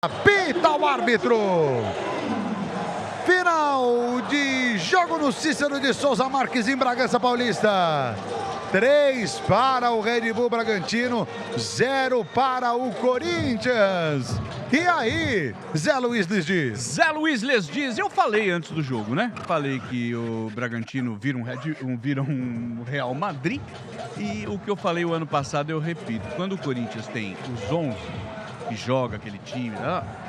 Apita o árbitro. Final de jogo no Cícero de Souza Marques em Bragança Paulista. 3 para o Red Bull Bragantino, 0 para o Corinthians. E aí, Zé Luiz lhes diz? Zé Luiz lhes diz, eu falei antes do jogo, né? Falei que o Bragantino vira um Real Madrid. E o que eu falei o ano passado eu repito. Quando o Corinthians tem os 11 que joga aquele time,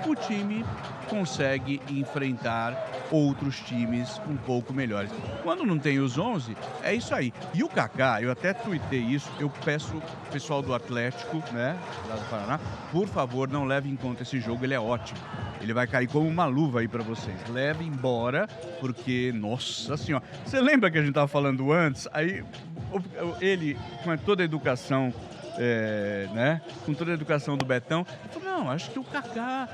o time consegue enfrentar outros times um pouco melhores. Quando não tem os 11, é isso aí. E o Kaká, eu até tuitei isso, eu peço o pessoal do Atlético, né, lá do Paraná, por favor, não leve em conta esse jogo, ele é ótimo. Ele vai cair como uma luva aí pra vocês. Leve embora, porque, nossa senhora, você lembra que a gente tava falando antes? Aí, ele, com toda a educação, né? Com toda a educação do Betão, falou, não, acho que o Kaká,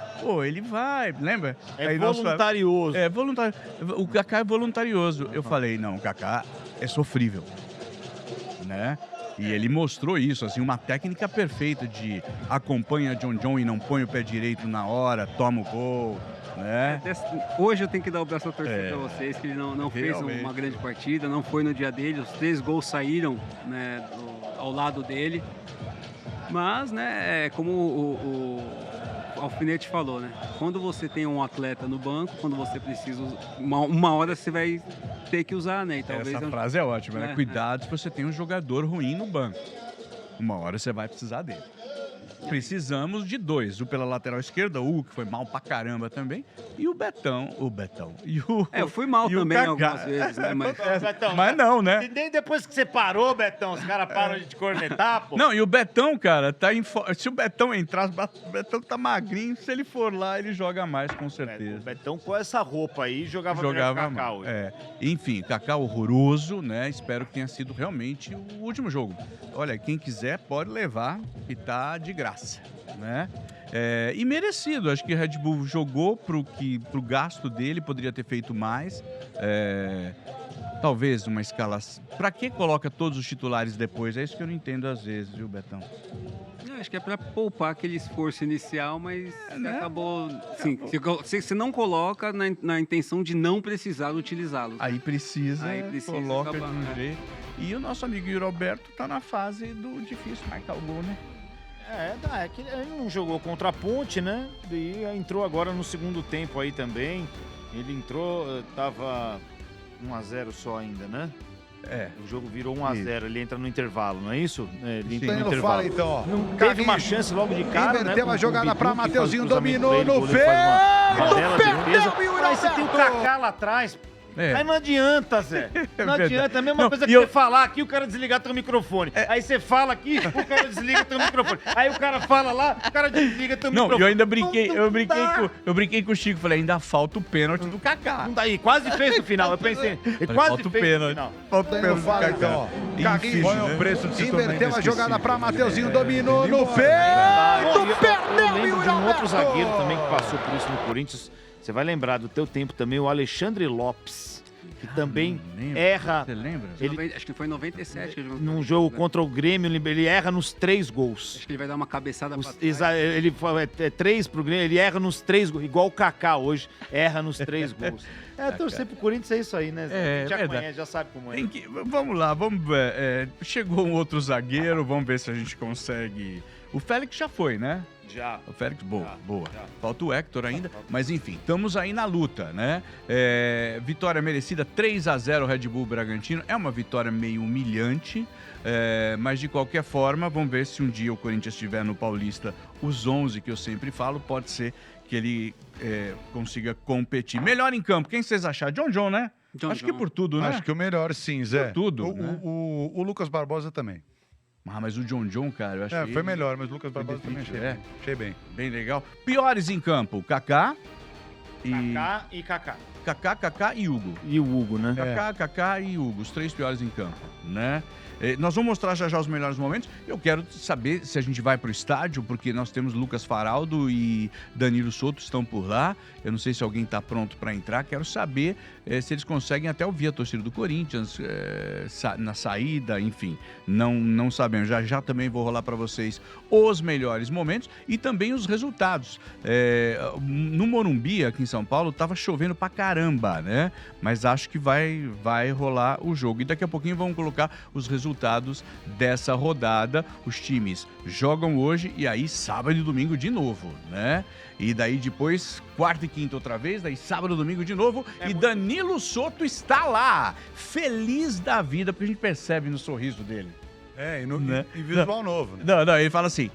ele vai, lembra? É aí voluntarioso. É voluntário. O Kaká é voluntarioso. Eu falei, não, o Kaká é sofrível, né? E ele mostrou isso, assim, uma técnica perfeita de acompanha John e não põe o pé direito na hora, toma o gol, né? Hoje eu tenho que dar o braço a torcer para vocês, que ele não fez uma grande partida, não foi no dia dele, os 3 gols saíram, né, ao lado dele. Mas, né, como o Alfinete falou, né? Quando você tem um atleta no banco, quando você precisa, uma hora você vai ter que usar, né? E talvez essa frase é ótima, né? Cuidado se você tem um jogador ruim no banco. Uma hora você vai precisar dele. Precisamos de 2, o pela lateral esquerda, o Hugo, que foi mal pra caramba também, e o Betão. E eu fui mal também algumas vezes, né? Mas não, né? E nem depois que você parou, Betão, os caras param de te cornetar, pô. Não, e o Betão, cara, se o Betão entrar, o Betão tá magrinho, se ele for lá, ele joga mais, com certeza. O Betão com essa roupa aí jogava melhor que o Kaká hoje. Enfim, Kaká horroroso, né? Espero que tenha sido realmente o último jogo. Olha, quem quiser pode levar, que tá de graça, né? E merecido, acho que o Red Bull jogou pro gasto dele, poderia ter feito mais. Talvez uma escala... Pra que coloca todos os titulares depois? É isso que eu não entendo às vezes, viu, Betão? Acho que é para poupar aquele esforço inicial, mas acabou... Sim, você não coloca na intenção de não precisar utilizá-los. Aí precisa coloca acabar, de um jeito. E o nosso amigo Yuri Alberto tá na fase do difícil marcar o gol, né? É que ele não jogou contra a Ponte, né? E entrou agora no segundo tempo aí também. Ele entrou, tava 1-0 só ainda, né? O jogo virou 1-0, ele entra no intervalo, não é isso? Ele entra no intervalo. Fala então, ó. Não teve uma chance logo de cara, inverteu né? a jogada pra Mateuzinho, dominou ele, no perdeu, defesa. Aí você tem o Kaká lá atrás. Aí não adianta, Zé. Não adianta. É a mesma coisa que você falar aqui, o cara desligar teu microfone. Aí você fala aqui, o cara desliga teu microfone. Aí o cara fala lá, o cara desliga teu microfone. Não, eu ainda brinquei, eu brinquei com o Chico, falei, ainda falta o pênalti do Kaká. Não daí, quase fez no final, eu pensei, ele quase fez no final. Falta o pênalti do Kaká. Carlinhos, Qual é o preço de se tornar inverteu a jogada inesquecível? pra Mateuzinho, dominou no peito, Eu perdeu lembro de um outro zagueiro também que passou por isso no Corinthians. Você vai lembrar do teu tempo também, o Alexandre Lopes. Que também erra. Você lembra? Acho que foi em 97 que ele jogou. Num jogo contra o Grêmio, ele erra nos 3 gols. Acho que ele vai dar uma cabeçada pra trás. Ele fala, 3 pro Grêmio, ele erra nos 3 gols, igual o Kaká hoje, erra nos 3 gols. Torcer pro Corinthians é isso aí, né? Já conhece, já sabe como é. Vamos lá, chegou um outro zagueiro, vamos ver se a gente consegue... O Félix já foi, né? Já. O Félix, boa. Já. Falta o Hector ainda, mas enfim, estamos aí na luta, né? Vitória merecida, 3-0 Red Bull Bragantino. É uma vitória meio humilhante, mas de qualquer forma, vamos ver se um dia o Corinthians estiver no Paulista, os 11 que eu sempre falo, pode ser que ele consiga competir. Melhor em campo, quem vocês acharam? John, né? Acho que por tudo, né? Acho que o melhor sim, Zé. Por tudo, o Lucas Barbosa também. Mas o John, cara, eu achei... foi melhor, mas o Lucas Barbosa também achei bem. Bem legal. Piores em campo, Kaká, Kaká e Hugo. E o Hugo, né? Kaká e Hugo, os 3 piores em campo, né? Nós vamos mostrar já os melhores momentos. Eu quero saber se a gente vai para o estádio, porque nós temos Lucas Faraldo e Danilo Souto estão por lá. Eu não sei se alguém está pronto para entrar. Quero saber se eles conseguem até ouvir a torcida do Corinthians na saída, enfim. Não sabemos. Já também vou rolar para vocês os melhores momentos e também os resultados. No Morumbi, aqui em São Paulo, estava chovendo pra caramba, né? Mas acho que vai rolar o jogo. E daqui a pouquinho vamos colocar os resultados dessa rodada. Os times jogam hoje e aí sábado e domingo de novo, né? E daí depois quarta e quinta outra vez, daí sábado e domingo de novo. E Danilo Souto está lá, feliz da vida, porque a gente percebe no sorriso dele. E visual novo. Né? Não, ele fala assim,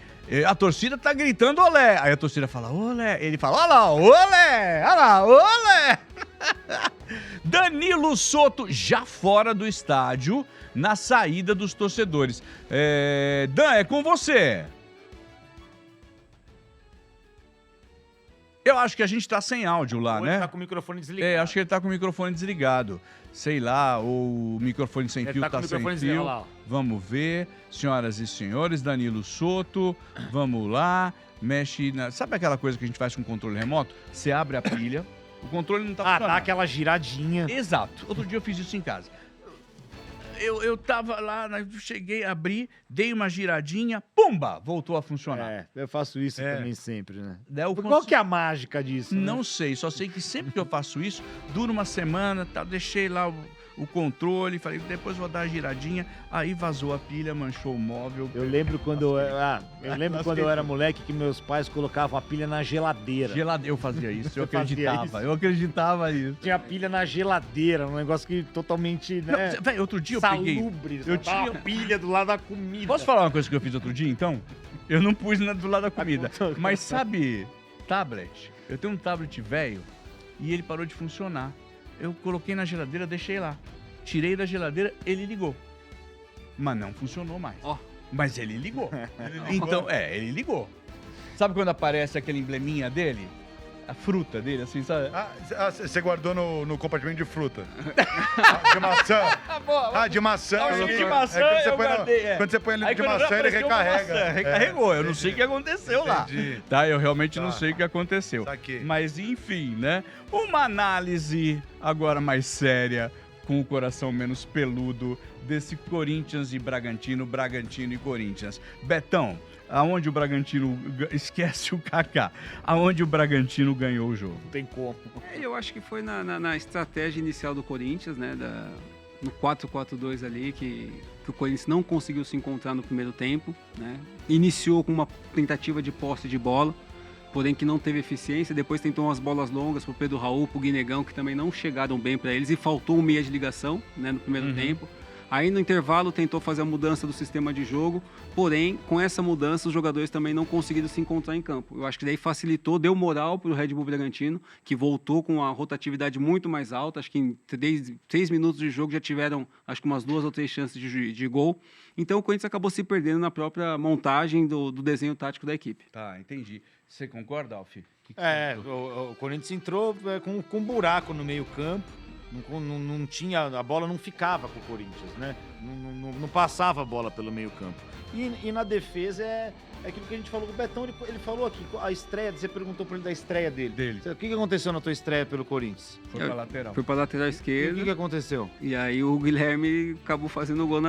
a torcida tá gritando olé. Aí a torcida fala olé. Ele fala, olha lá, olé, olha lá, olé. Danilo Souto já fora do estádio, na saída dos torcedores. Dan, é com você. Eu acho que a gente tá sem áudio lá, né? Ele tá com o microfone desligado. Acho que ele tá com o microfone desligado. Sei lá, ou o microfone sem fio tá sem fio. Vamos ver. Senhoras e senhores, Danilo Souto, vamos lá. Mexe na... Sabe aquela coisa que a gente faz com o controle remoto? Você abre a pilha, o controle não tá funcionando. Dá aquela giradinha. Exato. Outro dia eu fiz isso em casa. Eu tava lá, cheguei, abri, dei uma giradinha, pumba, voltou a funcionar. Eu faço isso também sempre, né? Qual que é a mágica disso? Não né? sei, só sei que sempre que eu faço isso, dura uma semana, deixei lá o controle, falei, depois vou dar a giradinha, aí vazou a pilha, manchou o móvel. Eu lembro quando eu era moleque que meus pais colocavam a pilha na geladeira. Eu fazia isso, eu acreditava nisso. Tinha a pilha na geladeira, um negócio que totalmente, né? Véio, outro dia salubre, eu tinha uma pilha do lado da comida. Posso falar uma coisa que eu fiz outro dia, então? Eu não pus do lado da comida, mas sabe, tablet? Eu tenho um tablet velho e ele parou de funcionar. Eu coloquei na geladeira, deixei lá. Tirei da geladeira, ele ligou. Mas não funcionou mais. Mas ele ligou. Então, ele ligou. Sabe quando aparece aquele embleminha dele? A fruta dele, assim, sabe? Você guardou no compartimento de fruta. De maçã. De maçã. De maçã eu guardei, Quando você põe ele de maçã, ele recarrega. Recarregou. Eu não sei o que aconteceu lá. Tá? Eu realmente não sei o que aconteceu. Saquei. Mas, enfim, né? Uma análise agora mais séria, com o coração menos peludo, desse Corinthians e Bragantino e Corinthians. Betão, aonde o Bragantino... Esquece o Kaká. Aonde o Bragantino ganhou o jogo? Não tem como. Eu acho que foi na estratégia inicial do Corinthians, né? No 4-4-2 ali, que o Corinthians não conseguiu se encontrar no primeiro tempo, né? Iniciou com uma tentativa de posse de bola, porém que não teve eficiência. Depois tentou umas bolas longas pro Pedro Raul, pro Guinegão, que também não chegaram bem para eles, e faltou um meia de ligação, né, no primeiro tempo. Aí no intervalo tentou fazer a mudança do sistema de jogo, porém com essa mudança os jogadores também não conseguiram se encontrar em campo. Eu acho que daí facilitou, deu moral para o Red Bull Bragantino, que voltou com a rotatividade muito mais alta. Acho que em 3 minutos de jogo já tiveram acho que umas 2 ou 3 chances de gol. Então o Corinthians acabou se perdendo na própria montagem do desenho tático da equipe. Tá, entendi. Você concorda, Alfi? O Corinthians entrou com um buraco no meio campo. Não tinha, a bola não ficava com o Corinthians, né? Não passava a bola pelo meio campo. E na defesa é aquilo que a gente falou com o Betão, ele falou aqui, a estreia, você perguntou pra ele da estreia dele. O que aconteceu na tua estreia pelo Corinthians? Foi pra lateral. Foi pra lateral esquerda. E o que aconteceu? E aí o Guilherme acabou fazendo o gol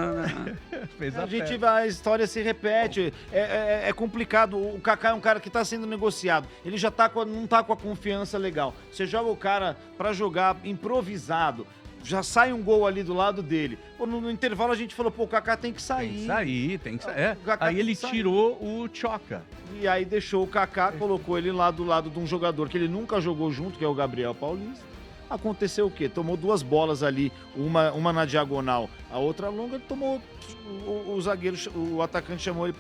Fez a história se repete, é complicado. O Kaká é um cara que tá sendo negociado, ele já não tá com a confiança legal. Você joga o cara pra jogar improvisado, já sai um gol ali do lado dele. Pô, no intervalo a gente falou, o Kaká tem que sair. Tem que sair. Aí ele tirou o Choca. E aí deixou o Kaká, colocou ele lá do lado de um jogador que ele nunca jogou junto, que é o Gabriel Paulista. Aconteceu o quê? Tomou 2 bolas ali, uma na diagonal, a outra longa, ele tomou, o zagueiro, o atacante chamou ele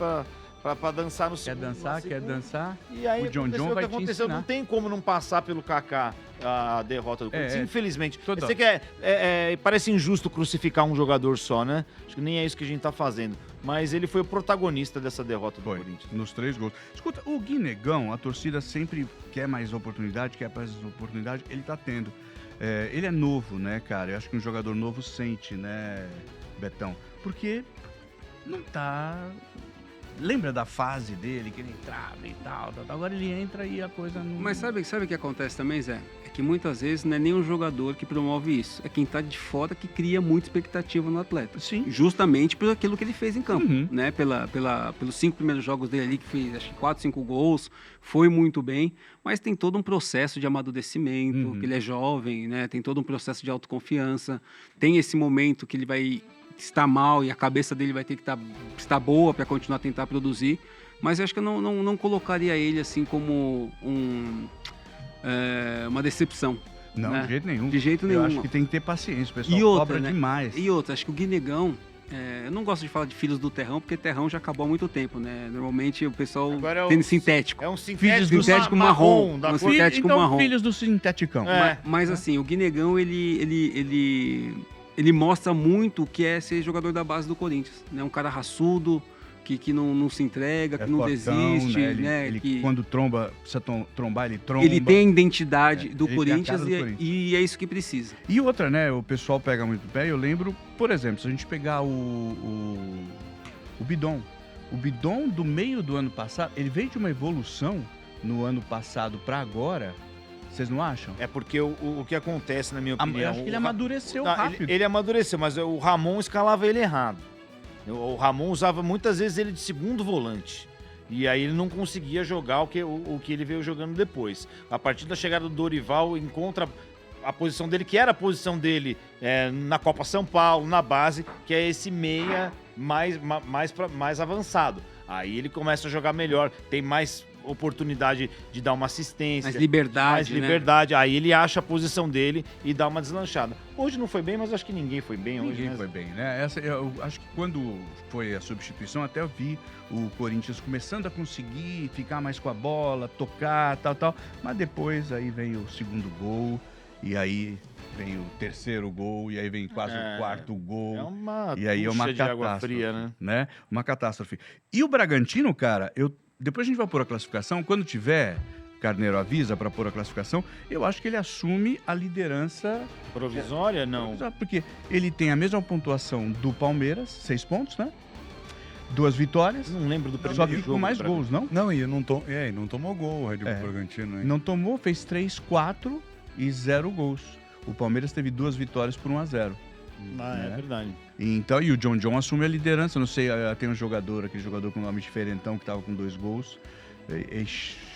pra dançar no Quer segundo. dançar, quer dançar? E aí O John aconteceu o vai que te aconteceu. ensinar. Não tem como não passar pelo Kaká a derrota do Corinthians, infelizmente. Toda. Você quer, parece injusto crucificar um jogador só, né? Acho que nem é isso que a gente tá fazendo. Mas ele foi o protagonista dessa derrota do Corinthians. Nos 3 gols. Escuta, o Guinegão, a torcida sempre quer mais oportunidade, ele tá tendo. Ele é novo, né, cara? Eu acho que um jogador novo sente, né, Betão? Porque não tá... Lembra da fase dele, que ele entrava e tal. Agora ele entra e a coisa não... Mas sabe o que acontece também, Zé? É que muitas vezes não é nem o jogador que promove isso. É quem tá de fora que cria muita expectativa no atleta. Sim. Justamente por aquilo que ele fez em campo, né? Pelos 5 primeiros jogos dele ali, que fez acho que 4, 5 gols, foi muito bem. Mas tem todo um processo de amadurecimento, que ele é jovem, né? Tem todo um processo de autoconfiança. Tem esse momento que ele vai... está mal e a cabeça dele vai ter que estar boa para continuar a tentar produzir, mas eu acho que eu não colocaria ele assim como uma decepção. Não, né? de jeito nenhum. De jeito nenhum. Eu acho que tem que ter paciência, o pessoal cobra demais. E outra, acho que o Guinegão, eu não gosto de falar de filhos do terrão, porque terrão já acabou há muito tempo, né? Normalmente o pessoal tem sintético. É um sintético, sintético marrom. Da um cor. sintético então, marrom. filhos do sinteticão. Mas assim, o Guinegão, ele mostra muito o que é ser jogador da base do Corinthians, né? Um cara raçudo, que não se entrega, que não fortão, desiste, né? Ele quando precisa trombar, ele tromba. Ele tem a identidade do Corinthians, Corinthians e é isso que precisa. E outra, né? O pessoal pega muito pé. Eu lembro, por exemplo, se a gente pegar o Bidon. O Bidon, do meio do ano passado, ele veio de uma evolução no ano passado para agora. Vocês não acham? É porque o que acontece, na minha opinião... Eu acho que ele amadureceu rápido. Ele amadureceu, mas o Ramon escalava ele errado. O Ramon usava muitas vezes ele de segundo volante. E aí ele não conseguia jogar o que ele veio jogando depois. A partir da chegada do Dorival, encontra a posição dele, que era a posição dele na Copa São Paulo, na base, que é esse meia mais avançado. Aí ele começa a jogar melhor, tem mais oportunidade de dar uma assistência. Mais liberdade, Aí ele acha a posição dele e dá uma deslanchada. Hoje não foi bem, mas acho que ninguém foi bem hoje. Ninguém foi bem, né? Eu acho que quando foi a substituição, até eu vi o Corinthians começando a conseguir ficar mais com a bola, tocar, tal. Mas depois aí vem o segundo gol, e aí vem o terceiro gol, e aí vem quase o quarto gol. É uma e aí é uma de água fria, né? Uma catástrofe. E o Bragantino, cara, depois a gente vai pôr a classificação. Quando tiver, Carneiro avisa para pôr a classificação, eu acho que ele assume a liderança... Provisória, não? Porque ele tem a mesma pontuação do Palmeiras, 6 pontos, né? 2 vitórias. Não lembro do primeiro jogo. Só que jogo, com mais gols, não? Não, e não tomou gol o Red Bull Bragantino. Hein? Não tomou, fez 3, 4 e 0 gols. O Palmeiras teve 2 vitórias por 1-0. É verdade. Então, e o John assume a liderança. Não sei, tem aquele jogador com nome diferentão que tava com 2 gols.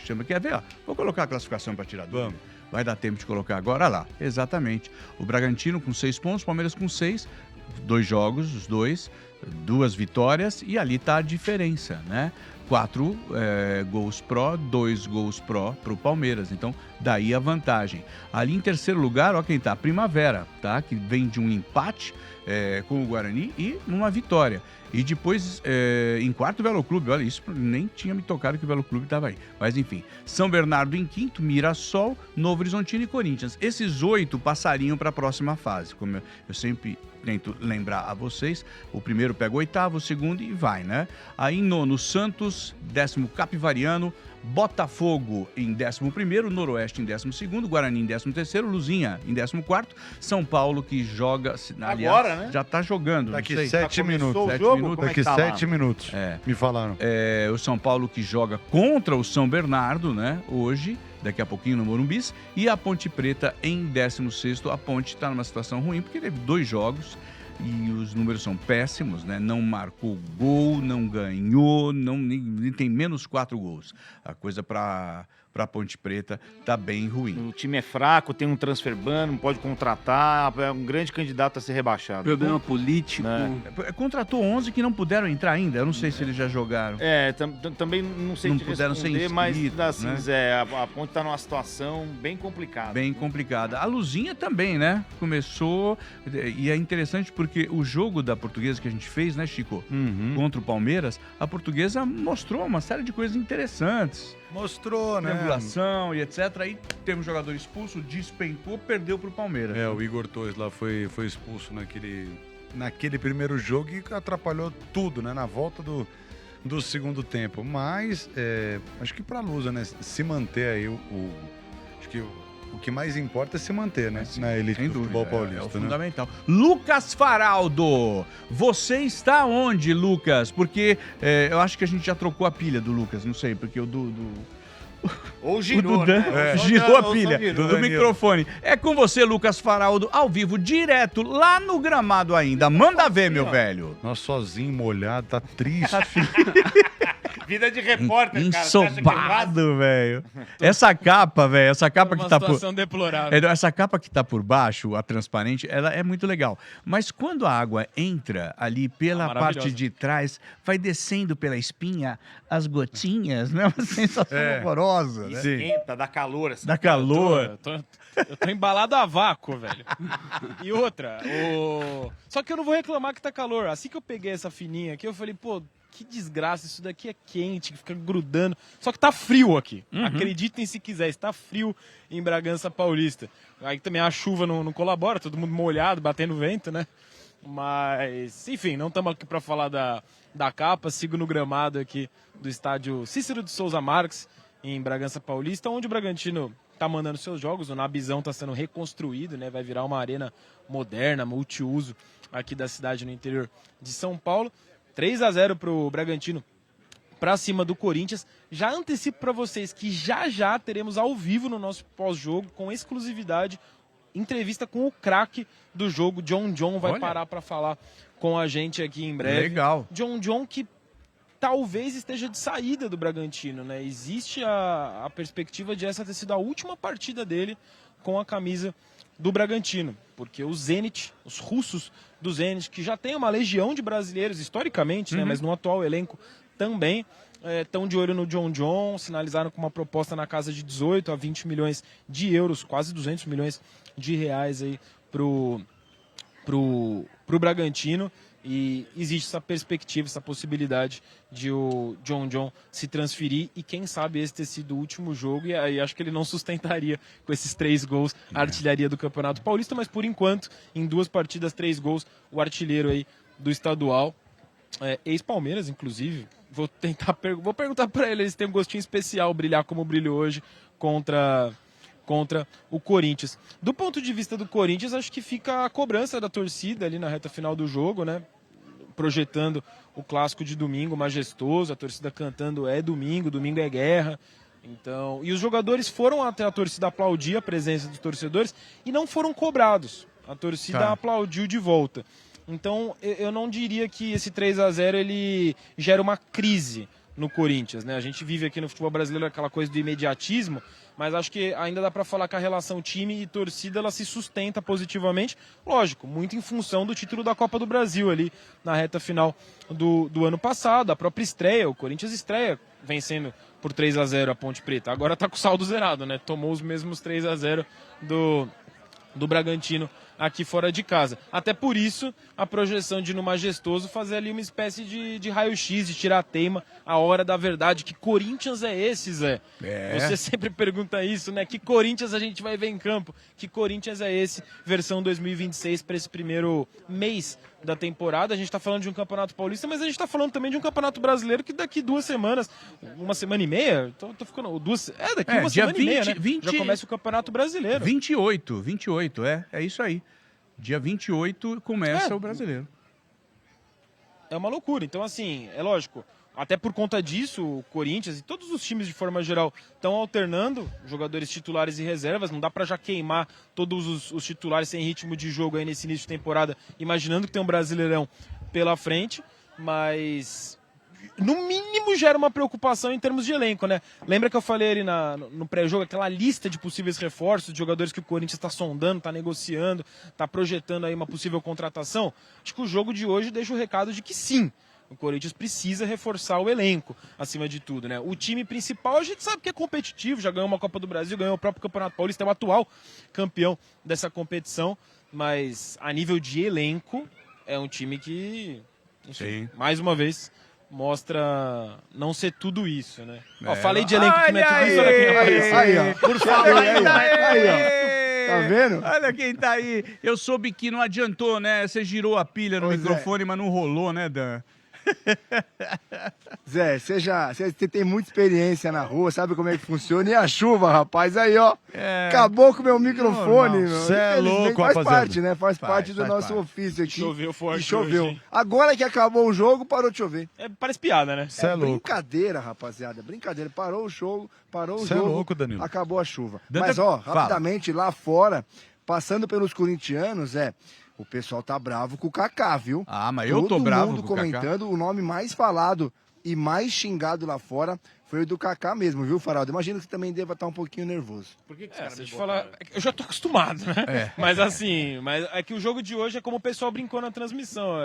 Chama, quer ver? Ó, vou colocar a classificação para tirar dúvida. Vai dar tempo de colocar agora. Olha lá, exatamente. O Bragantino com 6 pontos, o Palmeiras com 6. 2 jogos, os dois, 2 vitórias, e ali tá a diferença, né? 4 gols pró, 2 gols pró pro Palmeiras. Então, daí a vantagem. Ali em terceiro lugar, ó quem tá, Primavera, tá? Que vem de um empate com o Guarani e uma vitória. E depois, em quarto, o Velo Clube. Olha, isso nem tinha me tocado que o Velo Clube estava aí. Mas, enfim, São Bernardo em quinto, Mirassol, Novo Horizontino e Corinthians. Esses 8 passariam para a próxima fase. Como eu sempre tento lembrar a vocês, o primeiro pega o oitavo, o segundo e vai, né? Aí em nono, Santos, 10º, Capivariano, Botafogo em 11º, Noroeste em 12º, Guarani em 13º, Luzinha em 14º, São Paulo que joga... Aliás, agora, né? Já tá jogando. Daqui 7 minutos. O jogo, Daqui 7 minutos. Me falaram. O São Paulo que joga contra o São Bernardo, né? Hoje, daqui a pouquinho no Morumbis. E a Ponte Preta em 16º. A Ponte está numa situação ruim porque teve 2 jogos. E os números são péssimos, né? Não marcou gol, não ganhou, nem tem menos 4 gols. A coisa para para a Ponte Preta tá bem ruim. O time é fraco, tem um transfer ban, não pode contratar, é um grande candidato a ser rebaixado. Problema político. Contratou 11 que não puderam entrar ainda, eu não sei se eles já jogaram. Também não sei não te puderam ser responder, inscritos, mas assim, né? Zé, a Ponte tá numa situação bem complicada. Bem complicada. A Luzinha também, né? Começou, e é interessante porque o jogo da Portuguesa que a gente fez, né, Chico? Contra o Palmeiras, a Portuguesa mostrou uma série de coisas interessantes. Mostrou, né? Triangulação e etc. Aí teve um jogador expulso, despencou, perdeu pro Palmeiras. O Igor Torres lá foi expulso naquele primeiro jogo e atrapalhou tudo, né? Na volta do segundo tempo. Mas acho que pra Lusa, né? Se manter aí acho que o que mais importa é se manter, né? Sim, na elite do futebol paulista, é o né? fundamental. Lucas Faraldo, você está onde, Lucas? Porque eu acho que a gente já trocou a pilha do Lucas, não sei, porque o Ou girou, o Dan, né? girou a pilha girou. do microfone. É com você, Lucas Faraldo, ao vivo, direto, lá no gramado ainda. Manda ver, meu velho. Nós sozinho, molhado, tá triste. Vida de repórter, cara. Ensobado, velho. Essa capa, velho, essa capa que tá por... situação deplorável. Essa capa que tá por baixo, a transparente, ela é muito legal. Mas quando a água entra ali pela parte de trás, vai descendo pela espinha, as gotinhas, né? Uma sensação horrorosa, né? Esquenta, dá calor. Assim. Dá calor. Eu tô embalado a vácuo, velho. E outra, só que eu não vou reclamar que tá calor. Assim que eu peguei essa fininha aqui, eu falei, pô, que desgraça, isso daqui é quente, que fica grudando. Só que tá frio aqui. Acreditem se quiser, está frio em Bragança Paulista. Aí também a chuva não colabora, todo mundo molhado, batendo vento, né? Mas, enfim, não estamos aqui para falar da capa. Sigo no gramado aqui do estádio Cícero de Souza Marques, em Bragança Paulista, onde o Bragantino tá mandando seus jogos. O Nabizão tá sendo reconstruído, né? Vai virar uma arena moderna, multiuso aqui da cidade no interior de São Paulo. 3-0 pro Bragantino para cima do Corinthians. Já antecipo para vocês que já teremos ao vivo no nosso pós-jogo, com exclusividade, entrevista com o craque do jogo. John vai parar para falar com a gente aqui em breve. Legal. John que talvez esteja de saída do Bragantino, né? Existe a perspectiva de essa ter sido a última partida dele com a camisa do Bragantino, porque o Zenit, os russos do Zenit, que já tem uma legião de brasileiros historicamente, né, mas no atual elenco também, estão de olho no John, sinalizaram com uma proposta na casa de 18 a 20 milhões de euros, quase 200 milhões de reais aí pro Bragantino. E existe essa perspectiva, essa possibilidade de o John se transferir e quem sabe esse ter sido o último jogo, e aí acho que ele não sustentaria com esses 3 gols a artilharia do Campeonato Paulista, mas por enquanto, em 2 partidas, 3 gols, o artilheiro aí do estadual, ex-Palmeiras inclusive. Vou perguntar para ele se tem um gostinho especial brilhar como brilhou hoje contra o Corinthians. Do ponto de vista do Corinthians, acho que fica a cobrança da torcida ali na reta final do jogo, né? Projetando o clássico de domingo majestoso, a torcida cantando domingo é guerra. Então, e os jogadores foram até a torcida aplaudir a presença dos torcedores e não foram cobrados. A torcida aplaudiu de volta. Então, eu não diria que esse 3-0 ele gera uma crise no Corinthians, né? A gente vive aqui no futebol brasileiro aquela coisa do imediatismo, mas acho que ainda dá para falar que a relação time e torcida ela se sustenta positivamente, lógico, muito em função do título da Copa do Brasil ali na reta final do ano passado, a própria estreia, o Corinthians estreia vencendo por 3-0 a Ponte Preta, agora tá com saldo zerado, né? Tomou os mesmos 3-0 do Bragantino aqui fora de casa. Até por isso, a projeção de no Majestoso fazer ali uma espécie de raio-x, de tirar a teima, a hora da verdade. Que Corinthians é esse, Zé? Você sempre pergunta isso, né? Que Corinthians a gente vai ver em campo? Que Corinthians é esse? Versão 2026 para esse primeiro mês da temporada. A gente tá falando de um Campeonato Paulista, mas a gente tá falando também de um Campeonato Brasileiro que daqui 2 semanas, 1 semana e meia, tô ficando... daqui 1 semana e meia, né? Já começa o Campeonato Brasileiro. 28, é isso aí. Dia 28 começa o Brasileiro. É uma loucura. Então, assim, é lógico, até por conta disso, o Corinthians e todos os times de forma geral estão alternando jogadores titulares e reservas. Não dá pra já queimar todos os titulares sem ritmo de jogo aí nesse início de temporada, imaginando que tem um Brasileirão pela frente, mas no mínimo gera uma preocupação em termos de elenco, né? Lembra que eu falei ali no pré-jogo, aquela lista de possíveis reforços, de jogadores que o Corinthians está sondando, está negociando, está projetando aí uma possível contratação? Acho que o jogo de hoje deixa o recado de que sim, o Corinthians precisa reforçar o elenco, acima de tudo, né? O time principal a gente sabe que é competitivo, já ganhou uma Copa do Brasil, ganhou o próprio Campeonato Paulista, é o atual campeão dessa competição, mas a nível de elenco é um time que, enfim, mais uma vez, mostra não ser tudo isso, né? Ó, falei de elenco que não é tudo isso, olha quem apareceu. Aí, ó. Por favor, aí, ó. Tá vendo? Olha quem tá aí. Eu soube que não adiantou, né? Você girou a pilha no microfone, mas não rolou, né, Dan? Zé, você tem muita experiência na rua, sabe como é que funciona? E a chuva, rapaz, aí, ó, acabou com o meu microfone. Você é louco, faz rapaziada. parte, né? Faz parte do nosso ofício aqui. Choveu forte E choveu. hoje, hein? Agora que acabou o jogo, parou de chover. Parece piada, né? Você é louco. Brincadeira, rapaziada, brincadeira. Parou o jogo, parou o Cê é jogo, louco, Danilo. acabou a chuva. Danilo, Mas, ó, fala. rapidamente, lá fora, passando pelos corintianos, o pessoal tá bravo com o Kaká, viu? Ah, mas eu tô bravo Todo mundo com o Kaká. comentando, o nome mais falado e mais xingado lá fora foi o do Kaká mesmo, viu, Faraldo? Imagino que você também deva estar um pouquinho nervoso. Por que os caras Se me eu te falar, botaram? eu já tô acostumado, né? Mas assim, é que o jogo de hoje é como o pessoal brincou na transmissão.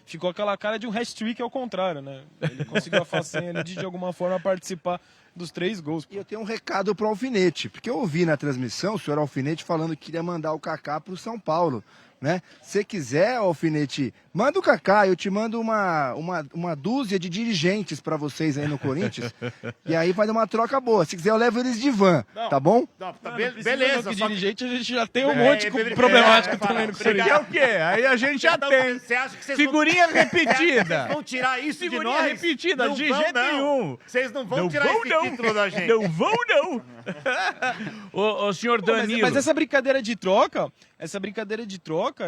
Ficou aquela cara de um hat-trick ao contrário, né? Ele conseguiu a façanha ali de alguma forma participar dos 3 gols. E eu tenho um recado pro Alfinete, porque eu ouvi na transmissão o senhor Alfinete falando que queria mandar o Kaká pro São Paulo, né? Se quiser, Alfinete, manda o Kaká, eu te mando uma dúzia de dirigentes para vocês aí no Corinthians, e aí vai dar uma troca boa. Se quiser, eu levo eles de van, tá bom? Não, tá Beleza, beleza. que só que- dirigente a gente já tem um monte de problemático também no É Corinthians. o quê? Aí a gente já tem. Você acha que vocês Figurinha vão... repetida. Vocês vão tirar isso de Figurinha nós? repetida, Não de vão, jeito não. nenhum. Vocês não vão Não tirar vão, esse não. título da gente. Não vão, não. Ô, senhor Danilo. Mas essa brincadeira de troca,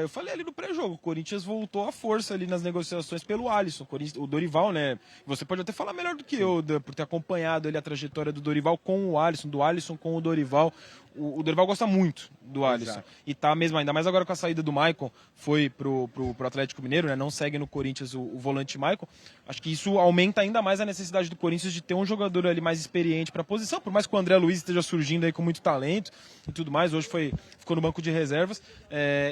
eu falei ali no pré-jogo, o Corinthians voltou à força ali nas negociações pelo Alisson, o Dorival, né? Você pode até falar melhor do que eu, por ter acompanhado ali a trajetória do Dorival com o Alisson, do Alisson com o Dorival. O Dorival gosta muito do Alisson. Exato. E tá mesmo, ainda mais agora com a saída do Maicon, foi pro Atlético Mineiro, né? Não segue no Corinthians o volante Maicon. Acho que isso aumenta ainda mais a necessidade do Corinthians de ter um jogador ali mais experiente para a posição, por mais que o André Luiz esteja surgindo aí com muito talento e tudo mais, hoje ficou no banco de reservas.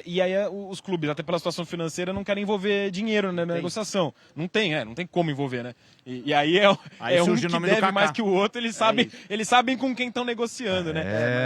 E aí os clubes, até pela situação financeira, não querem envolver dinheiro, né, na negociação. Não tem como envolver, né? E aí Aí um surge que o nome do deve Kaká. mais que o outro, eles sabem com quem estão negociando, né?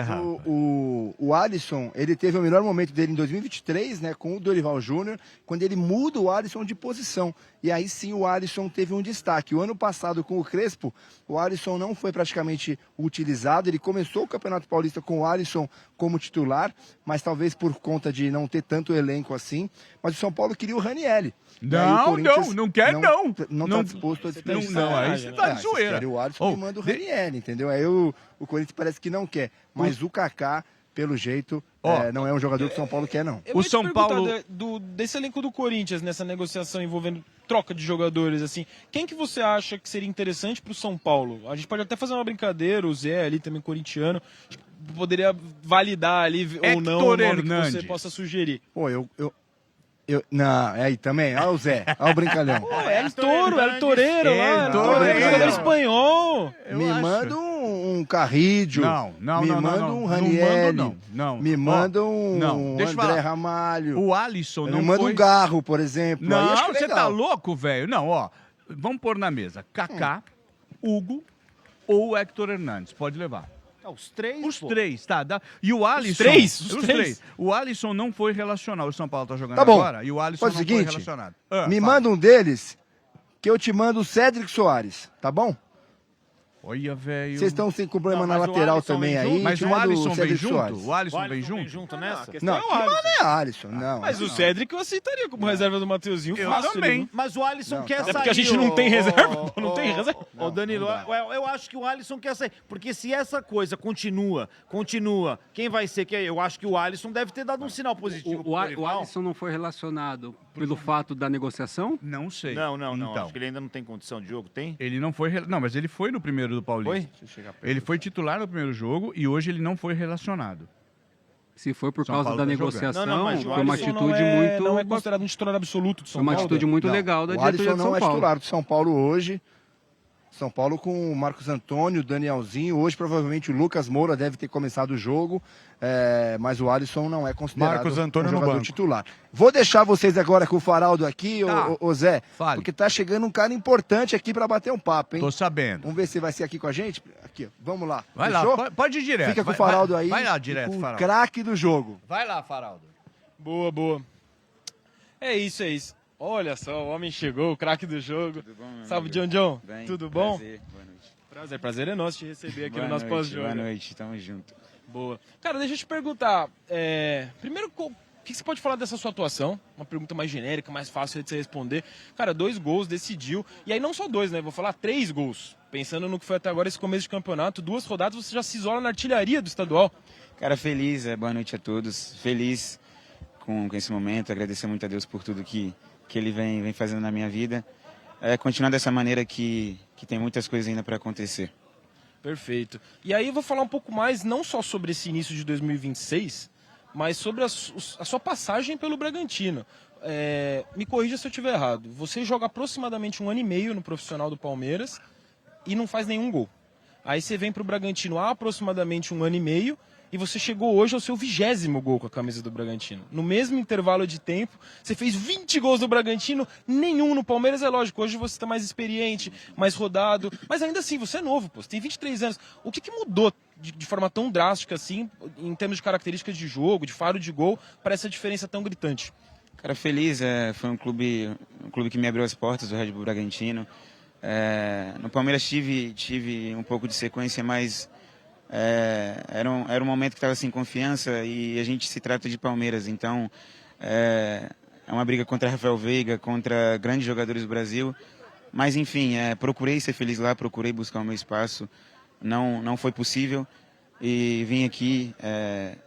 Mas o Alisson, ele teve o melhor momento dele em 2023, né, com o Dorival Júnior, quando ele muda o Alisson de posição. E aí sim o Alisson teve um destaque. O ano passado, com o Crespo, o Alisson não foi praticamente utilizado. Ele começou o Campeonato Paulista com o Alisson como titular, mas talvez por conta de não ter tanto elenco assim. Mas o São Paulo queria o Ranieri. Não quer não. Não está disposto a dispensar. Não, aí você tá de se zoeira. quer o Alisson, me manda o Ranieri, entendeu? Aí o Corinthians parece que não quer. Mas o Kaká, pelo jeito, não é um jogador que o São Paulo quer, não. Eu vou te perguntar desse elenco do Corinthians, nessa negociação envolvendo troca de jogadores, assim, quem que você acha que seria interessante pro São Paulo? A gente pode até fazer uma brincadeira, o Zé ali também corintiano, poderia validar ali ou não o nome Hernandes. que você possa sugerir. Pô, não, aí também, olha o Zé, olha o brincalhão. Pô, é El Toreiro lá, jogador espanhol. Me manda um Carrídio, Não, me não, manda não, um não Ranieri, não. me manda um não, deixa eu André falar. Ramalho, O Alisson me não manda foi... um Garro, por exemplo. Aí Não, acho que é você tá legal. louco, velho? Não, ó. Vamos pôr na mesa. Kaká, Hugo ou Héctor Hernandes. Pode levar. Os três, Os pô. três, tá? E o Alisson... Os três? O Alisson não foi relacionado. O São Paulo tá jogando Tá bom. agora e o Alisson Faz não o seguinte, foi relacionado. Me fala. manda um deles, que eu te mando o Cédric Soares, tá bom? Olha, velho... Vocês estão sem problema Não, na mas o lateral Alisson também vem aí. junto? Mas te o mando Alisson vem Cédric junto? Soares. O Alisson O vem Alisson junto? nessa? Não, É o Alisson. não é Alisson, não. Mas o Cédric eu aceitaria como reserva do Mateuzinho. Eu fácil, também. né? Mas o Alisson Não, quer tá. sair. É porque a gente não tem reserva, pô, não tem reserva. Ô, Danilo, eu acho que o Alisson quer sair. Porque se essa coisa continua, quem vai ser? Eu acho que o Alisson deve ter dado um sinal positivo pro O Dorival. Alisson não foi relacionado pelo fato da negociação? Não sei. Não. Então, Acho que ele ainda não tem condição de jogo, tem? ele não foi... Não, mas ele foi no primeiro do Paulista. Ele foi titular no primeiro jogo e hoje ele não foi relacionado. Se foi por São causa Paulo da tá negociação, jogando. Não, mas o foi uma Alisson atitude não muito... é considerado um titular absoluto do São Foi uma Paulo. atitude muito Não, legal da o diretoria Alisson de São não é Paulo. titular do São Paulo hoje. São Paulo com o Marcos Antônio, o Danielzinho. Hoje, provavelmente, o Lucas Moura deve ter começado o jogo, mas o Alisson não é considerado Marcos Antônio um no jogador banco. titular. Vou deixar vocês agora com o Faraldo aqui, Tá. ô Zé, Fale. porque tá chegando um cara importante aqui para bater um papo, hein? Tô sabendo. Vamos ver se vai ser aqui com a gente. Aqui, ó. Vamos lá. Vai Fechou? lá, pode ir direto. Fica com Vai- o Faraldo aí. Vai lá e direto, com o Faraldo. craque do jogo. Vai lá, Faraldo. Boa, boa. É isso, é isso. Olha só, o homem chegou, o craque do jogo. Tudo bom, meu Salve, amigo? John. Bem, Tudo bom? Prazer, boa noite. Prazer é nosso te receber aqui Boa no nosso noite, pós-jogo. boa noite, tamo junto. Boa. Cara, deixa eu te perguntar. Primeiro, o que você pode falar dessa sua atuação? Uma pergunta mais genérica, mais fácil de você responder. Cara, 2 gols, decidiu. E aí não só 2, né? Vou falar 3 gols. Pensando no que foi até agora esse começo de campeonato, 2 rodadas, você já se isola na artilharia do estadual. Cara, feliz, boa noite a todos. Feliz com esse momento, agradecer muito a Deus por tudo que ele vem fazendo na minha vida. Continuar dessa maneira que tem muitas coisas ainda para acontecer. Perfeito. E aí eu vou falar um pouco mais, não só sobre esse início de 2026, mas sobre a sua passagem pelo Bragantino. Me corrija se eu estiver errado. Você joga aproximadamente 1 ano e meio no profissional do Palmeiras e não faz nenhum gol. Aí você vem para o Bragantino há aproximadamente 1 ano e meio e você chegou hoje ao seu 20º gol com a camisa do Bragantino. No mesmo intervalo de tempo, você fez 20 gols no Bragantino, nenhum no Palmeiras. É lógico, hoje você está mais experiente, mais rodado, mas ainda assim, você é novo, pô, você tem 23 anos. O que mudou de forma tão drástica assim, em termos de características de jogo, de faro de gol, para essa diferença tão gritante? Cara, feliz, foi um clube que me abriu as portas, o Red Bull Bragantino. No Palmeiras tive um pouco de sequência, mas era um momento que estava sem confiança e a gente se trata de Palmeiras, então é uma briga contra Rafael Veiga, contra grandes jogadores do Brasil, mas enfim, procurei ser feliz lá, procurei buscar o meu espaço, não foi possível e vim aqui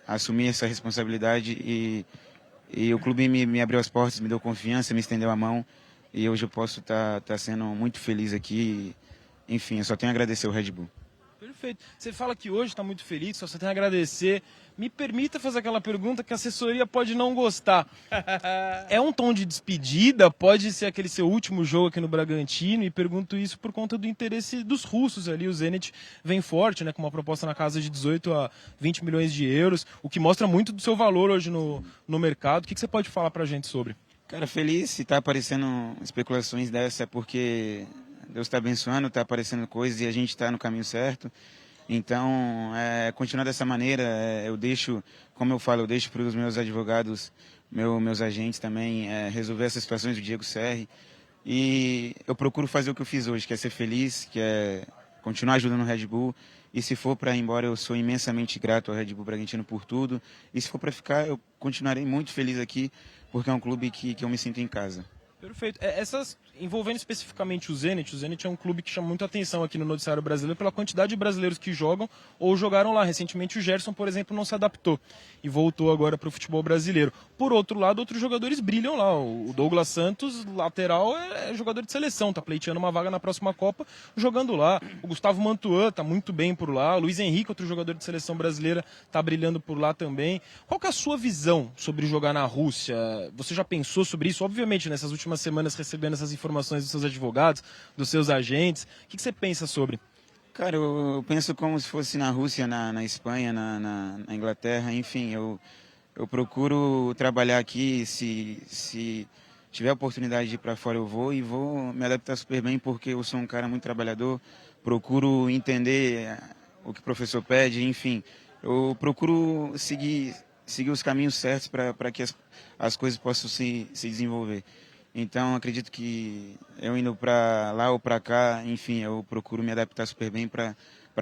assumir essa responsabilidade e o clube me abriu as portas, me deu confiança, me estendeu a mão e hoje eu posso estar sendo muito feliz aqui, enfim, eu só tenho a agradecer o Red Bull. Perfeito. Você fala que hoje está muito feliz, só você tem a agradecer. Me permita fazer aquela pergunta que a assessoria pode não gostar. É um tom de despedida? Pode ser aquele seu último jogo aqui no Bragantino? E pergunto isso por conta do interesse dos russos ali. O Zenit vem forte, né, com uma proposta na casa de 18 a 20 milhões de euros, o que mostra muito do seu valor hoje no mercado. O que você pode falar para a gente sobre? Cara, feliz se está aparecendo especulações dessa é porque Deus está abençoando, está aparecendo coisas e a gente está no caminho certo. Então, continuar dessa maneira, eu deixo, como eu falo, eu deixo para os meus advogados, meus agentes também, resolver essas situações do Diego Serri. E eu procuro fazer o que eu fiz hoje, que é ser feliz, que é continuar ajudando o Red Bull. E se for para ir embora, eu sou imensamente grato ao Red Bull Bragantino por tudo. E se for para ficar, eu continuarei muito feliz aqui, porque é um clube que eu me sinto em casa. Perfeito. Envolvendo especificamente o Zenit é um clube que chama muita atenção aqui no noticiário brasileiro pela quantidade de brasileiros que jogam ou jogaram lá. Recentemente o Gerson, por exemplo, não se adaptou e voltou agora para o futebol brasileiro. Por outro lado, outros jogadores brilham lá. O Douglas Santos, lateral, é jogador de seleção, tá pleiteando uma vaga na próxima Copa jogando lá. O Gustavo Mantuan tá muito bem por lá. O Luiz Henrique, outro jogador de seleção brasileira, tá brilhando por lá também. Qual que é a sua visão sobre jogar na Rússia? Você já pensou sobre isso? Obviamente, nessas últimas semanas recebendo essas informações dos seus advogados, dos seus agentes. O que você pensa sobre? Cara, eu penso como se fosse na Rússia, na Espanha, na Inglaterra, enfim, eu procuro trabalhar aqui, se tiver oportunidade de ir para fora eu vou e vou me adaptar super bem porque eu sou um cara muito trabalhador, procuro entender o que o professor pede, enfim, eu procuro seguir os caminhos certos para que as coisas possam se desenvolver. Então, acredito que eu indo para lá ou para cá, enfim, eu procuro me adaptar super bem para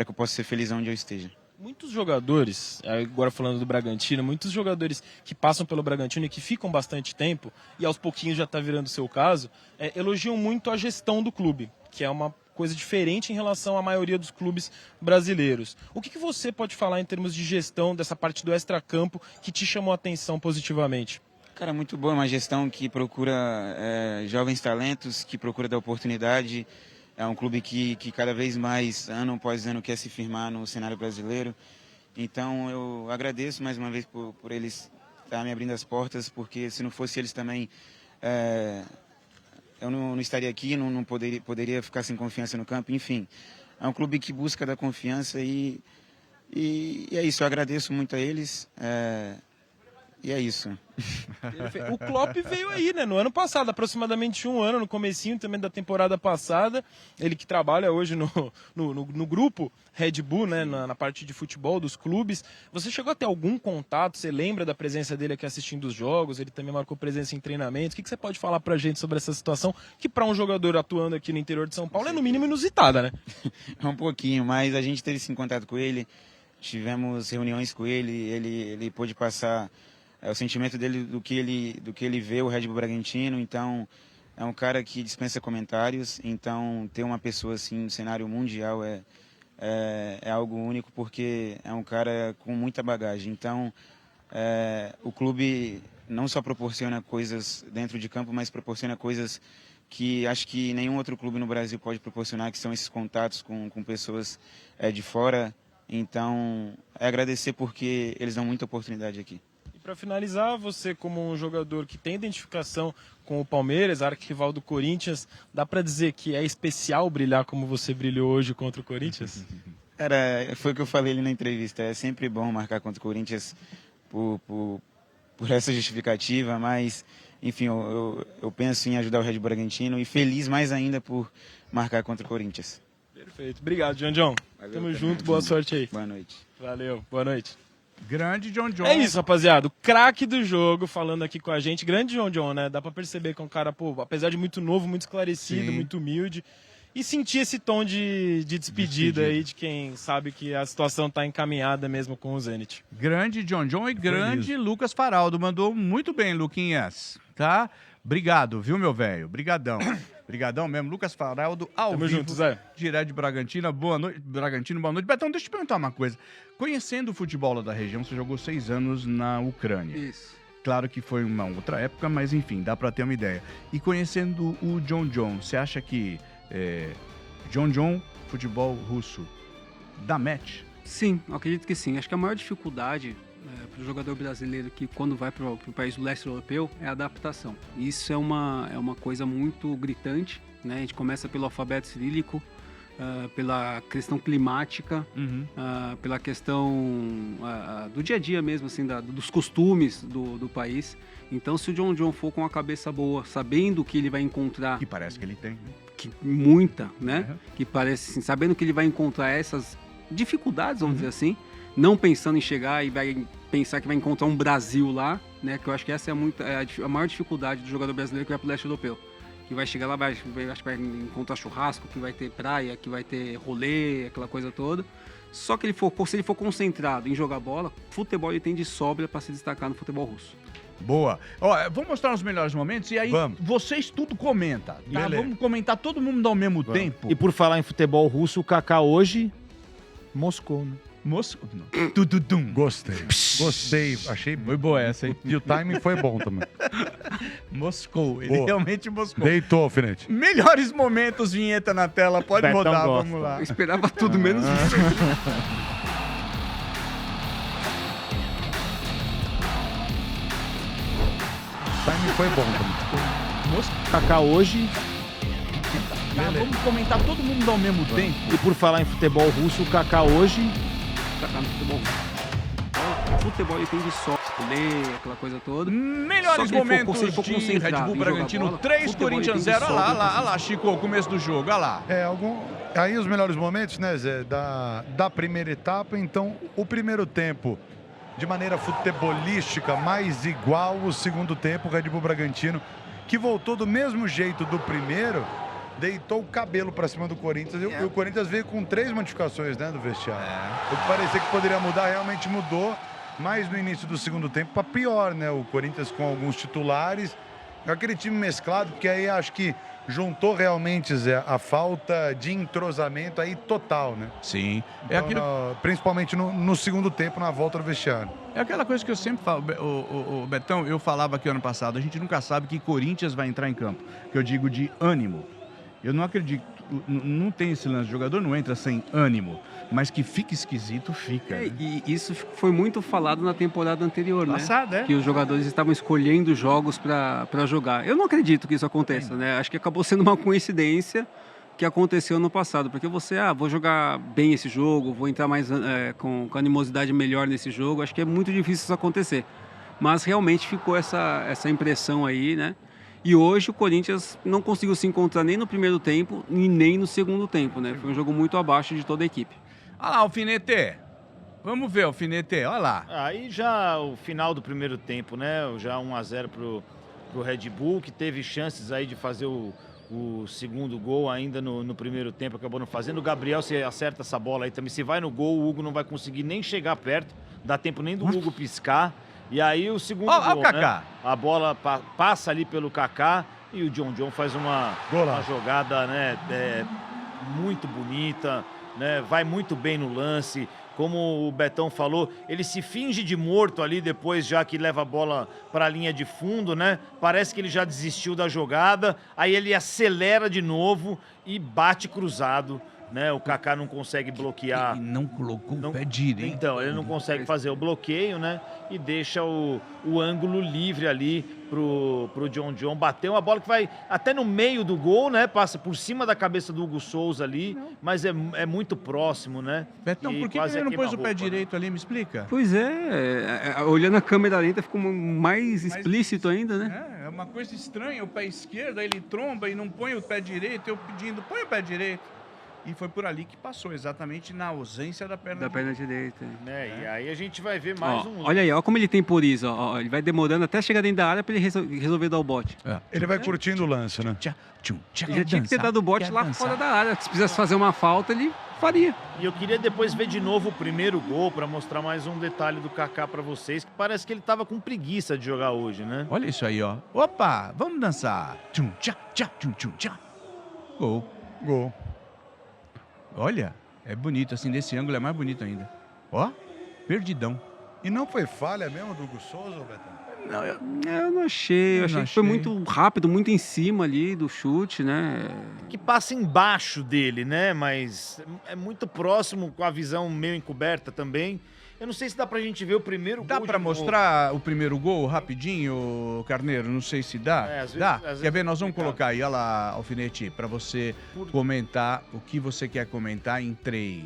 que eu possa ser feliz onde eu esteja. Muitos jogadores, agora falando do Bragantino, muitos jogadores que passam pelo Bragantino e que ficam bastante tempo, e aos pouquinhos já está virando o seu caso, elogiam muito a gestão do clube, que é uma coisa diferente em relação à maioria dos clubes brasileiros. O que você pode falar em termos de gestão dessa parte do extracampo que te chamou a atenção positivamente? Cara, muito boa, uma gestão que procura jovens talentos, que procura dar oportunidade. É um clube que cada vez mais, ano após ano, quer se firmar no cenário brasileiro. Então, eu agradeço mais uma vez por eles estarem me abrindo as portas, porque se não fosse eles também eu não estaria aqui, não poderia ficar sem confiança no campo, enfim. É um clube que busca dar confiança e é isso, eu agradeço muito a eles. E é isso. O Klopp veio aí, né? No ano passado, aproximadamente um ano, no comecinho também da temporada passada. Ele que trabalha hoje no grupo Red Bull, né? Na parte de futebol dos clubes. Você chegou a ter algum contato? Você lembra da presença dele aqui assistindo os jogos? Ele também marcou presença em treinamentos. O que você pode falar pra gente sobre essa situação? Que para um jogador atuando aqui no interior de São Paulo é no mínimo inusitada, né? É um pouquinho, mas a gente teve sim contato com ele. Tivemos reuniões com ele. Ele pôde passar... o sentimento dele do que ele vê o Red Bull Bragantino. Então é um cara que dispensa comentários, então ter uma pessoa assim no cenário mundial é algo único, porque é um cara com muita bagagem. Então o clube não só proporciona coisas dentro de campo, mas proporciona coisas que acho que nenhum outro clube no Brasil pode proporcionar, que são esses contatos com pessoas de fora. Então é agradecer, porque eles dão muita oportunidade aqui. Para finalizar, você como um jogador que tem identificação com o Palmeiras, arquirrival do Corinthians, dá para dizer que é especial brilhar como você brilhou hoje contra o Corinthians? Foi o que eu falei ali na entrevista, é sempre bom marcar contra o Corinthians por essa justificativa, mas enfim, eu penso em ajudar o Red Bull Bragantino e feliz mais ainda por marcar contra o Corinthians. Perfeito, obrigado, John. Tamo junto, boa sorte aí. Boa noite. Valeu, boa noite. Grande John. É isso, rapaziada. O craque do jogo falando aqui com a gente. Grande John, né? Dá pra perceber que é um cara, pô, apesar de muito novo, muito esclarecido, Sim. muito humilde. E sentir esse tom de despedida aí de quem sabe que a situação tá encaminhada mesmo com o Zenit. Grande John e grande Lucas Faraldo. Mandou muito bem, Luquinhas. Tá? Obrigado, viu, meu velho? Brigadão. Brigadão mesmo. Lucas Faraldo, ao Tamo vivo. junto, Zé. Direto de Bragantino. Boa noite. Bragantino, boa noite. Betão, deixa eu te perguntar uma coisa. Conhecendo o futebol lá da região, você jogou 6 anos na Ucrânia. Isso. Claro que foi uma outra época, mas enfim, dá pra ter uma ideia. E conhecendo o John, você acha que John, futebol russo, dá match? Sim, eu acredito que sim. Acho que a maior dificuldade para o jogador brasileiro que quando vai para o país do leste europeu é a adaptação. Isso é uma coisa muito gritante, né? A gente começa pelo alfabeto cirílico, pela questão climática, pela questão do dia a dia mesmo, assim, dos costumes do país. Então, se o John for com a cabeça boa, sabendo que ele vai encontrar... Que parece que ele tem, né? Muita, né? Que parece, assim, sabendo que ele vai encontrar essas dificuldades, vamos dizer assim, não pensando em chegar e vai pensar que vai encontrar um Brasil lá, né? Que eu acho que essa é a maior dificuldade do jogador brasileiro que vai para o leste europeu. Que vai chegar lá, acho que vai encontrar churrasco, que vai ter praia, que vai ter rolê, aquela coisa toda. Só que se ele for concentrado em jogar bola, futebol ele tem de sobra para se destacar no futebol russo. Boa. Ó, vou mostrar os melhores momentos e aí vocês tudo comenta, tá? Vamos comentar todo mundo ao mesmo tempo. E por falar em futebol russo, o Kaká hoje... Moscou, né? Moscou. Gostei. Achei Foi boa essa, hein? E o timing foi bom também. Moscou. Ele realmente moscou. Deitou, alfinete. Melhores momentos, vinheta na tela. Pode Betão rodar, gosta. vamos lá. Eu esperava tudo menos isso. O timing foi bom também. Kaká hoje... Tá, vamos comentar todo mundo ao mesmo tempo. E por falar em futebol russo, o Kaká hoje... Destacar no futebol russo. Então, o futebol ele tem de só ler, aquela coisa toda. Melhores momentos de Red Bull Bragantino 3, Corinthians 0. Olha lá, Chico, o começo do jogo, olha lá. Aí os melhores momentos, né, Zé, da primeira etapa. Então, o primeiro tempo, de maneira futebolística, mais igual o segundo tempo, o Red Bull Bragantino, que voltou do mesmo jeito do primeiro, deitou o cabelo pra cima do Corinthians. E o Corinthians veio com 3 modificações, né, do vestiário. O que parecia que poderia mudar, realmente mudou. Mas no início do segundo tempo, para pior, né? O Corinthians com alguns titulares. Aquele time mesclado, porque aí acho que juntou realmente, Zé, a falta de entrosamento aí total, né? Sim. Então, principalmente no segundo tempo, na volta do vestiário. É aquela coisa que eu sempre falo, o Betão, eu falava aqui ano passado, a gente nunca sabe que Corinthians vai entrar em campo, que eu digo de ânimo. Eu não acredito, não tem esse lance, o jogador não entra sem ânimo, mas que fica esquisito, fica. Né? E isso foi muito falado na temporada anterior, Passada, né? Que os jogadores estavam escolhendo jogos para jogar. Eu não acredito que isso aconteça, né? Acho que acabou sendo uma coincidência que aconteceu no passado, porque você, vou jogar bem esse jogo, vou entrar mais com animosidade melhor nesse jogo, acho que é muito difícil isso acontecer. Mas realmente ficou essa impressão aí, né? E hoje o Corinthians não conseguiu se encontrar nem no primeiro tempo e nem no segundo tempo, né? Foi um jogo muito abaixo de toda a equipe. Olha lá, Alfinete. Vamos ver, Alfinete, olha lá. Aí já o final do primeiro tempo, né? Já 1-0 pro Red Bull, que teve chances aí de fazer o segundo gol ainda no primeiro tempo, acabou não fazendo. O Gabriel, se acerta essa bola aí também, se vai no gol, o Hugo não vai conseguir nem chegar perto, dá tempo nem do Hugo piscar. E aí o segundo gol, o Kaká. né? A bola passa ali pelo Kaká e o John faz uma jogada, né, muito bonita, né? Vai muito bem no lance. Como o Betão falou, ele se finge de morto ali depois, já que leva a bola para a linha de fundo, né? Parece que ele já desistiu da jogada, aí ele acelera de novo e bate cruzado, né? O Kaká não consegue bloquear. E não colocou o pé direito. Então, ele não consegue fazer o bloqueio, né? E deixa o ângulo livre ali pro John. Bateu uma bola que vai até no meio do gol, né? Passa por cima da cabeça do Hugo Souza ali, mas é muito próximo, né? Betão, por que ele não pôs o pé direito ali? Me explica. Pois olhando a câmera lenta ficou mais explícito ainda, né? É uma coisa estranha, o pé esquerdo, aí ele tromba e não põe o pé direito, eu pedindo, põe o pé direito. E foi por ali que passou, exatamente na ausência da perna direita. E aí a gente vai ver mais um... Olha aí, olha como ele temporiza. Ele vai demorando até chegar dentro da área para ele resolver dar o bote. Ele vai curtindo o lance, né? Ele já tinha que ter dado o bote lá fora da área. Se precisasse fazer uma falta, ele faria. E eu queria depois ver de novo o primeiro gol para mostrar mais um detalhe do Kaká para vocês, que parece que ele tava com preguiça de jogar hoje, né? Olha isso aí, ó. Opa, vamos dançar. Gol. Olha, é bonito, assim, desse ângulo é mais bonito ainda. Ó, perdidão. E não foi falha mesmo do Hugo Souza, Betão? Não, eu não achei. Eu achei que foi muito rápido, muito em cima ali do chute, né? Que passa embaixo dele, né? Mas é muito próximo, com a visão meio encoberta também. Eu não sei se dá pra gente ver o primeiro gol. Dá pra mostrar o primeiro gol rapidinho, Carneiro? Não sei se dá. Dá? Quer ver? Nós vamos colocar aí, olha lá, Alfinete, pra você comentar o que você quer comentar em 3,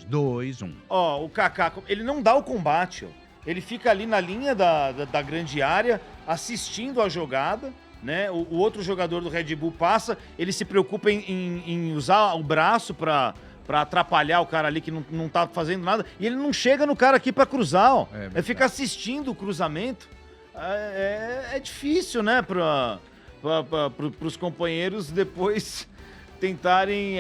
2, 1. Ó, o Kaká, ele não dá o combate, ó. Ele fica ali na linha da grande área, assistindo a jogada, né? O outro jogador do Red Bull passa, ele se preocupa em usar o braço pra atrapalhar o cara ali que não tá fazendo nada. E ele não chega no cara aqui pra cruzar, ó. Ele fica assistindo o cruzamento. É difícil, né? Pros companheiros depois tentarem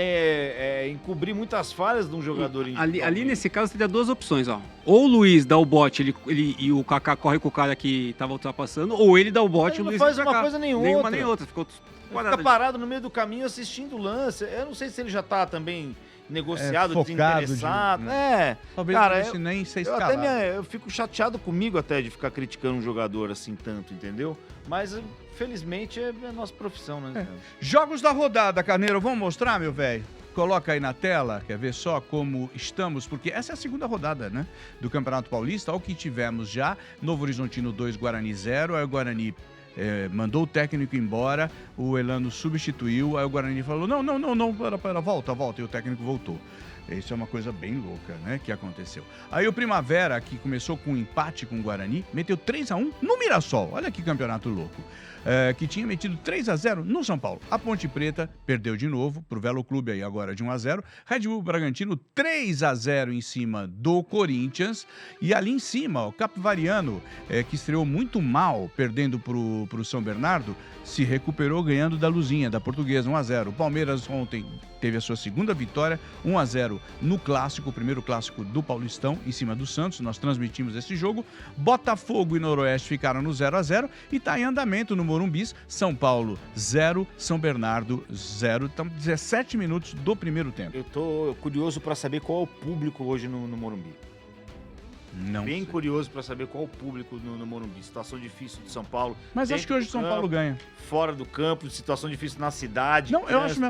encobrir muitas falhas de um jogador. Ali nesse caso teria duas opções, ó. Ou o Luiz dá o bote e o Kaká corre com o cara que tava ultrapassando, ou ele dá o bote e o Luiz não faz uma coisa nem outra. Nenhuma nem outra. Fica parado no meio do caminho assistindo o lance. Eu não sei se ele já tá também negociado, focado, desinteressado. Talvez cara, não fosse nem ser escalado. Eu fico chateado comigo até de ficar criticando um jogador assim tanto, entendeu? Mas felizmente é a nossa profissão, né? Jogos da rodada, Carneiro, vamos mostrar, meu velho? Coloca aí na tela, quer ver só como estamos? Porque essa é a segunda rodada, né? Do Campeonato Paulista, olha o que tivemos já. Novo Horizontino 2, Guarani 0, aí o Guarani mandou o técnico embora, o Elano substituiu, aí o Guarani falou, não, volta, e o técnico voltou. Isso é uma coisa bem louca, né, que aconteceu. Aí o Primavera, que começou com um empate com o Guarani, meteu 3-1 no Mirassol. Olha que campeonato louco. Que tinha metido 3-0 no São Paulo. A Ponte Preta perdeu de novo pro Velo Clube aí agora de 1-0. Red Bull Bragantino 3-0 em cima do Corinthians. E ali em cima, o Capivariano, que estreou muito mal, perdendo pro São Bernardo, se recuperou ganhando da Luzinha, da Portuguesa, 1-0. O Palmeiras ontem teve a sua segunda vitória, 1-0 no clássico, o primeiro clássico do Paulistão, em cima do Santos. Nós transmitimos esse jogo. Botafogo e Noroeste ficaram no 0-0 e está em andamento no Morumbis. São Paulo 0, São Bernardo 0. Estamos 17 minutos do primeiro tempo. Eu tô curioso para saber qual é o público hoje no Morumbi. Bem curioso para saber qual o público no Morumbi. Situação difícil de São Paulo. Mas acho que hoje o São Paulo ganha. Fora do campo, situação difícil na cidade. Não, eu acho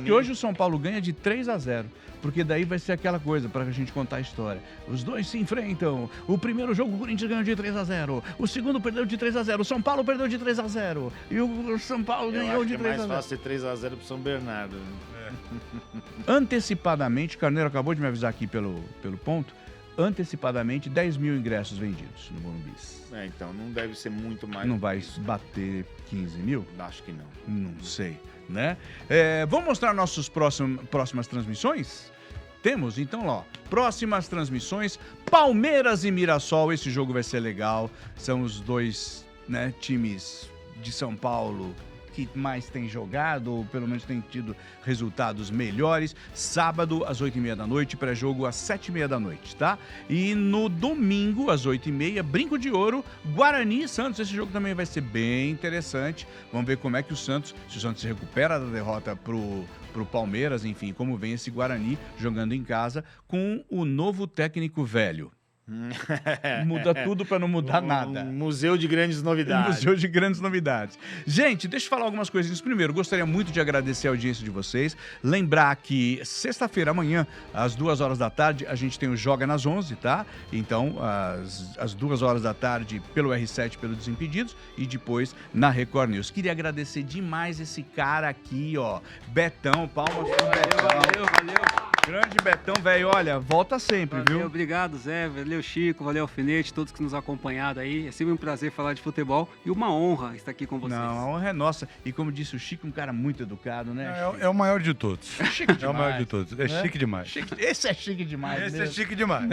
que hoje o São Paulo ganha de 3-0. Porque daí vai ser aquela coisa pra gente contar a história. Os dois se enfrentam. O primeiro jogo o Corinthians ganhou de 3-0. O segundo perdeu de 3-0. O São Paulo perdeu de 3-0. E o São Paulo ganhou de 3-0. É mais fácil ser 3-0 pro São Bernardo. Antecipadamente, Carneiro acabou de me avisar aqui pelo ponto. Antecipadamente, 10 mil ingressos vendidos no Morumbi. Então não deve ser muito mais. Não vai bater 15 mil? Acho que não. Não sei, né? Vamos mostrar nossas próximas transmissões? Temos, então, ó, próximas transmissões, Palmeiras e Mirassol, esse jogo vai ser legal, são os dois, né, times de São Paulo que mais tem jogado, ou pelo menos tem tido resultados melhores. Sábado, às 8h30 da noite, pré-jogo às 7h30 da noite, tá? E no domingo, às 8h30, Brinco de Ouro, Guarani e Santos. Esse jogo também vai ser bem interessante. Vamos ver como é que se o Santos se recupera da derrota pro Palmeiras, enfim, como vem esse Guarani jogando em casa com o novo técnico velho. Muda tudo para não mudar nada. Museu de grandes novidades. Museu de grandes novidades. Gente, deixa eu falar algumas coisinhas. Primeiro, gostaria muito de agradecer a audiência de vocês. Lembrar que sexta-feira, amanhã, às 2h da tarde, a gente tem o Joga nas 11, tá? Então, às 2h da tarde, pelo R7, pelo Desimpedidos, e depois na Record News. Queria agradecer demais esse cara aqui, ó. Betão, palmas pro Betão. Valeu. Grande Betão, velho. Olha, volta sempre, viu? Obrigado, Zé. Valeu, Chico. Valeu, Alfinete. Todos que nos acompanharam aí. É sempre um prazer falar de futebol e uma honra estar aqui com vocês. Não, a honra é nossa. E como disse o Chico, um cara muito educado, né? É o maior de todos. Chique demais. É o maior de todos. É chique demais. Esse é chique demais. Esse é chique demais.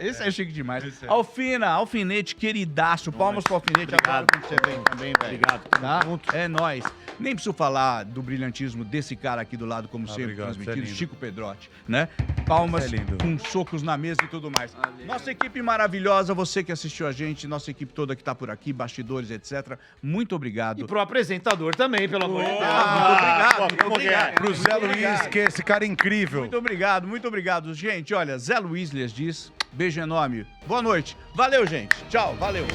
Esse é chique demais. Esse é. Alfinete, queridaço. Palmas pro Alfinete. Adoro quando você vem também, velho. Obrigado. Tá? É nóis. Nem preciso falar do brilhantismo desse cara aqui do lado, como sempre obrigado, transmitido, é Chico Pedrotti, né? Palmas com socos na mesa e tudo mais. Valeu. Nossa equipe maravilhosa, você que assistiu a gente, nossa equipe toda que tá por aqui, bastidores, etc. Muito obrigado. E pro apresentador também, pelo amor de Deus. Muito obrigado. Pro Zé Luiz, que é esse cara incrível. Muito obrigado. Gente, olha, Zé Luiz lhes diz, beijo enorme. Boa noite. Valeu, gente. Tchau, valeu.